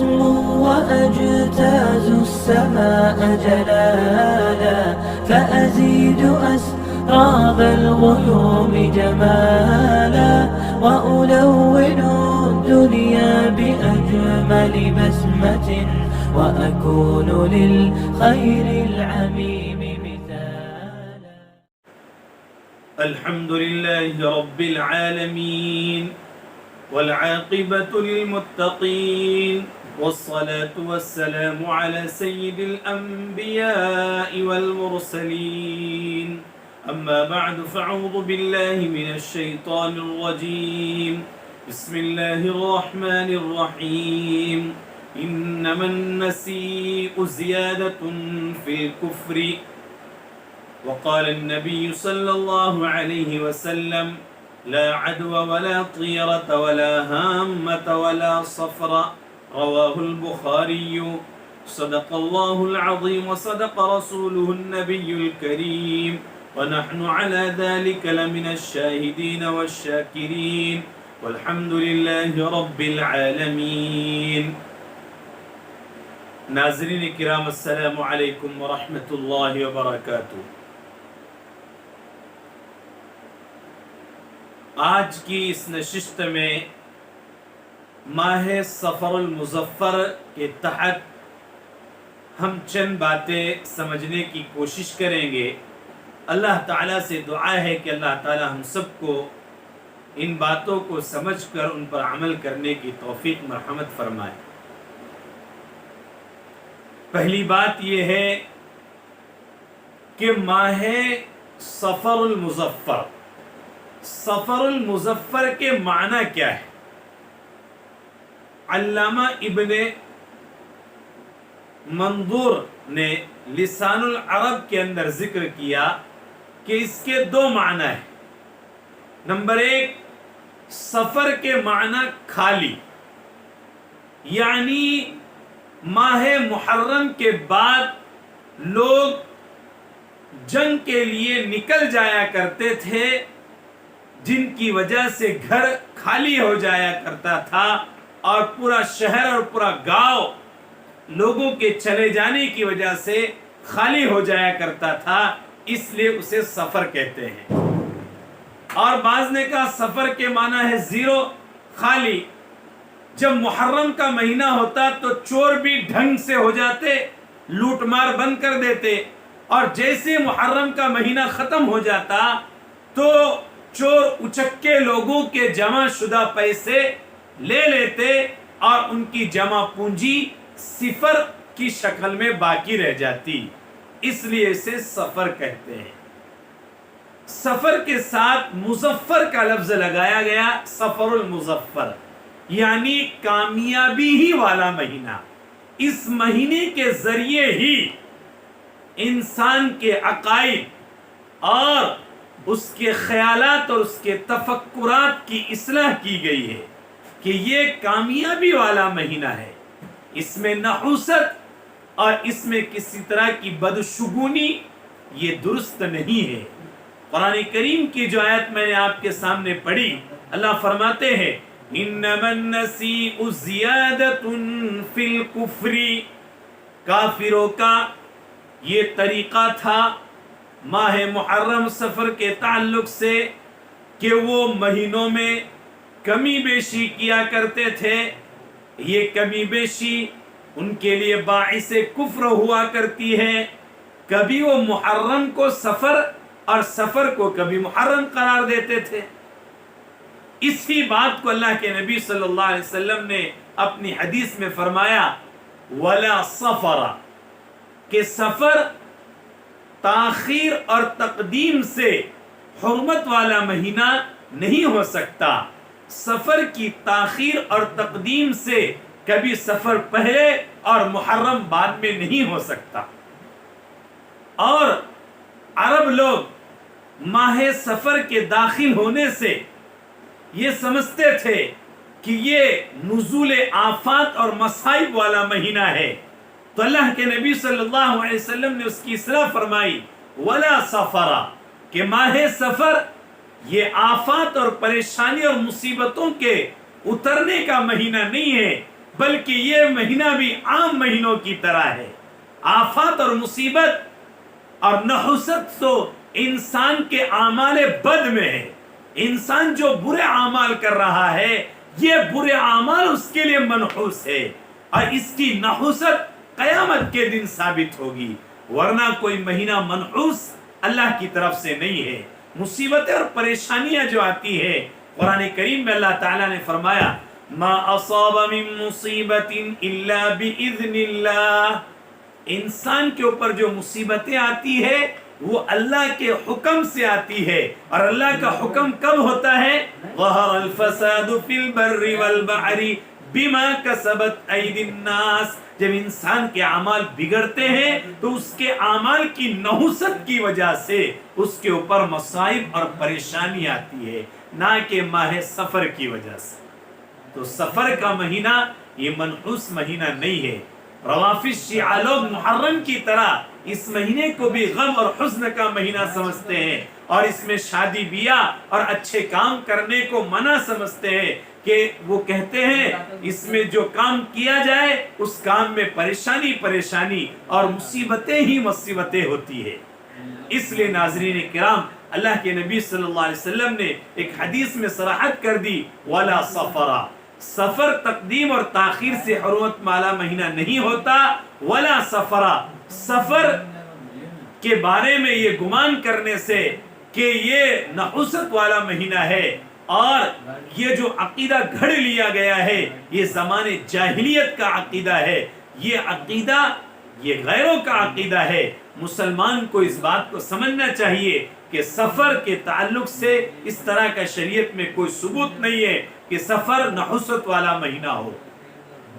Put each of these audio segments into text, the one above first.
أسمو وأجتاز السماء جلالا، فأزيد أسراب الغيوم جمالا، وألون الدنيا بأجمل بسمة، وأكون للخير العميم مثالا. الحمد لله رب العالمين، والعاقبة للمتقين، والصلاة والسلام على سيد الأنبياء والمرسلين. أما بعد فأعوذ بالله من الشيطان الرجيم. بسم الله الرحمن الرحيم. إنما النسيء زيادة في الكفر. وقال النبي صلى الله عليه وسلم: لا عدوى ولا طيرة ولا هامة ولا صفر. رواه البخاري. صدق الله العظيم وصدق رسوله النبي الكريم، ونحن على ذلك لمن الشاهدين والشاكرين، والحمد لله رب العالمين. ناظرین کرام، السلام علیکم ورحمۃ اللہ وبرکاتہ۔ آج کی اس نشست میں ماہ سفر المظفر کے تحت ہم چند باتیں سمجھنے کی کوشش کریں گے۔ اللہ تعالیٰ سے دعا ہے کہ اللہ تعالیٰ ہم سب کو ان باتوں کو سمجھ کر ان پر عمل کرنے کی توفیق مرحمت فرمائے۔ پہلی بات یہ ہے کہ ماہ سفر المظفر، سفر المظفر کے معنی کیا ہے؟ علامہ ابن منظور نے لسان العرب کے اندر ذکر کیا کہ اس کے دو معنی ہیں۔ نمبر ایک، سفر کے معنی خالی، یعنی ماہ محرم کے بعد لوگ جنگ کے لیے نکل جایا کرتے تھے، جن کی وجہ سے گھر خالی ہو جایا کرتا تھا اور پورا شہر اور پورا گاؤں لوگوں کے چلے جانے کی وجہ سے خالی ہو جایا کرتا تھا، اس لیے اسے سفر کہتے ہیں۔ اور بعض نے کہا سفر کے معنی ہے زیرو، خالی۔ جب محرم کا مہینہ ہوتا تو چور بھی ڈھنگ سے ہو جاتے، لوٹ مار بند کر دیتے، اور جیسے محرم کا مہینہ ختم ہو جاتا تو چور اچکے لوگوں کے جمع شدہ پیسے لے لیتے اور ان کی جمع پونجی صفر کی شکل میں باقی رہ جاتی، اس لیے اسے سفر کہتے ہیں۔ سفر کے ساتھ مظفر کا لفظ لگایا گیا، سفر المظفر، یعنی کامیابی ہی والا مہینہ۔ اس مہینے کے ذریعے ہی انسان کے عقائد اور اس کے خیالات اور اس کے تفکرات کی اصلاح کی گئی ہے کہ یہ کامیابی والا مہینہ ہے، اس میں نحوست اور اس میں کسی طرح کی بدشگونی یہ درست نہیں ہے۔ قرآن کریم کی جو آیت میں نے آپ کے سامنے پڑھی، اللہ فرماتے ہیں انما النسیء زیادۃ فی الکفر۔ کافروں کا یہ طریقہ تھا ماہ محرم سفر کے تعلق سے کہ وہ مہینوں میں کمی بیشی کیا کرتے تھے۔ یہ کمی بیشی ان کے لیے باعث کفر ہوا کرتی ہے۔ کبھی وہ محرم کو سفر اور سفر کو کبھی محرم قرار دیتے تھے۔ اسی بات کو اللہ کے نبی صلی اللہ علیہ وسلم نے اپنی حدیث میں فرمایا وَلَا صَفَرَ، کہ سفر تاخیر اور تقدیم سے حرمت والا مہینہ نہیں ہو سکتا۔ سفر کی تاخیر اور تقدیم سے کبھی سفر پہلے اور محرم بعد میں نہیں ہو سکتا۔ اور عرب لوگ ماہ سفر کے داخل ہونے سے یہ سمجھتے تھے کہ یہ نزول آفات اور مصائب والا مہینہ ہے، تو اللہ کے نبی صلی اللہ علیہ وسلم نے اس کی اصلاح فرمائی ولا سفر، کہ ماہ سفر یہ آفات اور پریشانی اور مصیبتوں کے اترنے کا مہینہ نہیں ہے، بلکہ یہ مہینہ بھی عام مہینوں کی طرح ہے. آفات اور مصیبت اور نحوست تو انسان کے اعمال بد میں ہے. انسان جو برے اعمال کر رہا ہے یہ برے اعمال اس کے لیے منحوس ہے اور اس کی نحوست قیامت کے دن ثابت ہوگی. ورنہ کوئی مہینہ منحوس اللہ کی طرف سے نہیں ہے. مصیبتیں اور پریشانیاں جو آتی ہے قرآن کریم میں اللہ تعالیٰ نے فرمایا ما اصاب من مصیبت الا باذن اللہ. انسان کے اوپر جو مصیبتیں آتی ہے وہ اللہ کے حکم سے آتی ہے. اور اللہ کا حکم کب ہوتا ہے؟ ظہر الفساد فی البر والبحر بما کسبت ایدی الناس. جب انسان کے اعمال بگڑتے ہیں تو اس کے اعمال کی نحوست کی وجہ سے اس کے اوپر مصائب اور پریشانی آتی ہے، نہ کہ ماہ سفر کی وجہ سے. تو سفر کا مہینہ یہ منحوس مہینہ نہیں ہے. روافض شیعہ لوگ محرم کی طرح اس مہینے کو بھی غم اور حزن کا مہینہ سمجھتے ہیں اور اس میں شادی بیاہ اور اچھے کام کرنے کو منع سمجھتے ہیں کہ وہ کہتے ہیں اس میں جو کام کیا جائے اس کام میں پریشانی اور مصیبتیں ہی مصیبتیں ہوتی ہے. اس لیے ناظرین کرام، اللہ کے نبی صلی اللہ علیہ وسلم نے ایک حدیث میں صراحت کر دی وَلَا صَفَرَ. سفر تقدیم اور تاخیر سے حرمت والا مہینہ نہیں ہوتا. وَلَا صَفَرَ، سفر کے بارے میں یہ گمان کرنے سے کہ یہ نحوست والا مہینہ ہے اور یہ جو عقیدہ گھڑ لیا گیا ہے یہ زمانے جاہلیت کا عقیدہ ہے. یہ عقیدہ یہ غیروں کا عقیدہ ہے. مسلمان کو اس بات کو سمجھنا چاہیے کہ سفر کے تعلق سے اس طرح کا شریعت میں کوئی ثبوت نہیں ہے کہ سفر نحوست والا مہینہ ہو.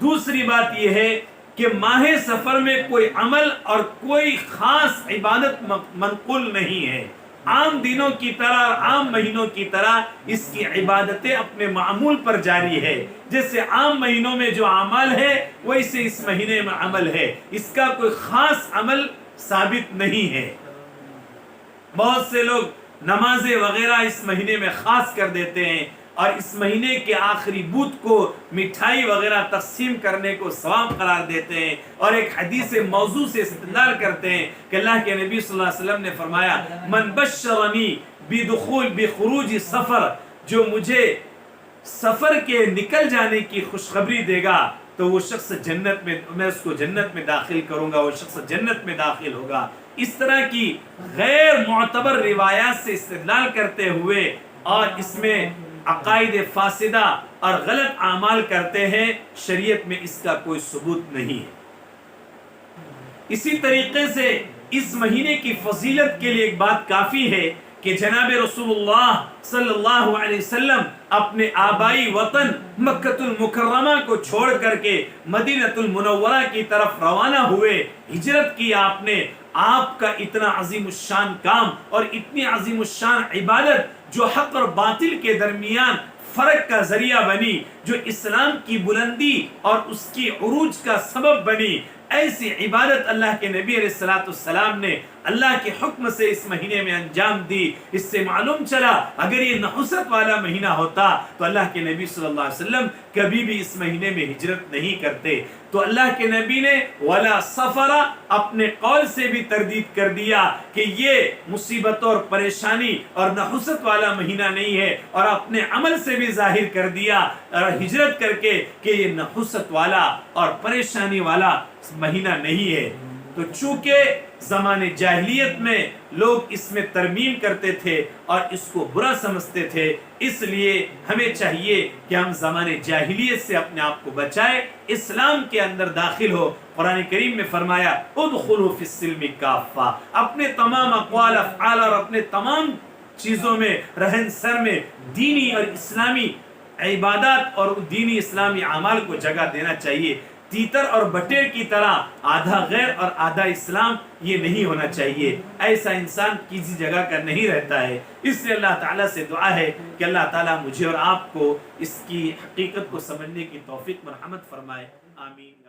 دوسری بات یہ ہے کہ ماہ سفر میں کوئی عمل اور کوئی خاص عبادت منقول نہیں ہے. عام دنوں کی طرح اور عام مہینوں کی طرح اس کی عبادتیں اپنے معمول پر جاری ہے. جیسے عام مہینوں میں جو عمل ہے ویسے اس مہینے میں عمل ہے. اس کا کوئی خاص عمل ثابت نہیں ہے. بہت سے لوگ نمازیں وغیرہ اس مہینے میں خاص کر دیتے ہیں اور اس مہینے کے آخری بدھ کو مٹھائی وغیرہ تقسیم کرنے کو ثواب قرار دیتے ہیں اور ایک حدیث موضوع سے استدلال کرتے ہیں کہ اللہ کے نبی صلی اللہ علیہ وسلم نے فرمایا من بشرنی بخروج سفر، جو مجھے سفر کے نکل جانے کی خوشخبری دے گا تو وہ شخص جنت میں، میں اس کو جنت میں داخل کروں گا، وہ شخص جنت میں داخل ہوگا. اس طرح کی غیر معتبر روایات سے استدلال کرتے ہوئے اور اس میں عقائد فاسدہ اور غلط اعمال کرتے ہیں، شریعت میں اس کا کوئی ثبوت نہیں ہے. اسی طریقے سے اس مہینے کی فضیلت کے لیے ایک بات کافی ہے کہ جناب رسول اللہ صلی اللہ علیہ وسلم اپنے آبائی وطن مکہ المکرمہ کو چھوڑ کر کے مدینہ المنورہ کی طرف روانہ ہوئے، ہجرت کی آپ نے. آپ کا اتنا عظیم الشان کام اور اتنی عظیم الشان عبادت جو حق اور باطل کے درمیان فرق کا ذریعہ بنی، جو اسلام کی بلندی اور اس کی عروج کا سبب بنی، ایسی عبادت اللہ کے نبی علیہ السلام نے اللہ کے حکم سے اس مہینے میں انجام دی. اس سے معلوم چلا اگر یہ نحوست والا مہینہ ہوتا تو اللہ کے نبی صلی اللہ علیہ وسلم کبھی بھی اس مہینے میں ہجرت نہیں کرتے. تو اللہ کے نبی نے ولا سفر اپنے قول سے بھی تردید کر دیا کہ یہ مصیبتوں اور پریشانی اور نحوست والا مہینہ نہیں ہے، اور اپنے عمل سے بھی ظاہر کر دیا اور ہجرت کر کے کہ یہ نحوست والا اور پریشانی والا مہینہ نہیں ہے. تو چونکہ زمانے جاہلیت میں لوگ اس میں ترمیم کرتے تھے اور اس کو برا سمجھتے تھے، اس لیے ہمیں چاہیے کہ ہم زمانے جاہلیت سے اپنے آپ کو بچائے، اسلام کے اندر داخل ہو. قرآن کریم میں فرمایا ادخلوا فی السلم کافہ. اپنے تمام اقوال افعال اور اپنے تمام چیزوں میں، رہن سر میں دینی اور اسلامی عبادات اور دینی اسلامی اعمال کو جگہ دینا چاہیے. تیتر اور بٹیر کی طرح آدھا غیر اور آدھا اسلام یہ نہیں ہونا چاہیے. ایسا انسان کسی جگہ کا نہیں رہتا ہے. اس لیے اللہ تعالیٰ سے دعا ہے کہ اللہ تعالیٰ مجھے اور آپ کو اس کی حقیقت کو سمجھنے کی توفیق مرحمت فرمائے. آمین.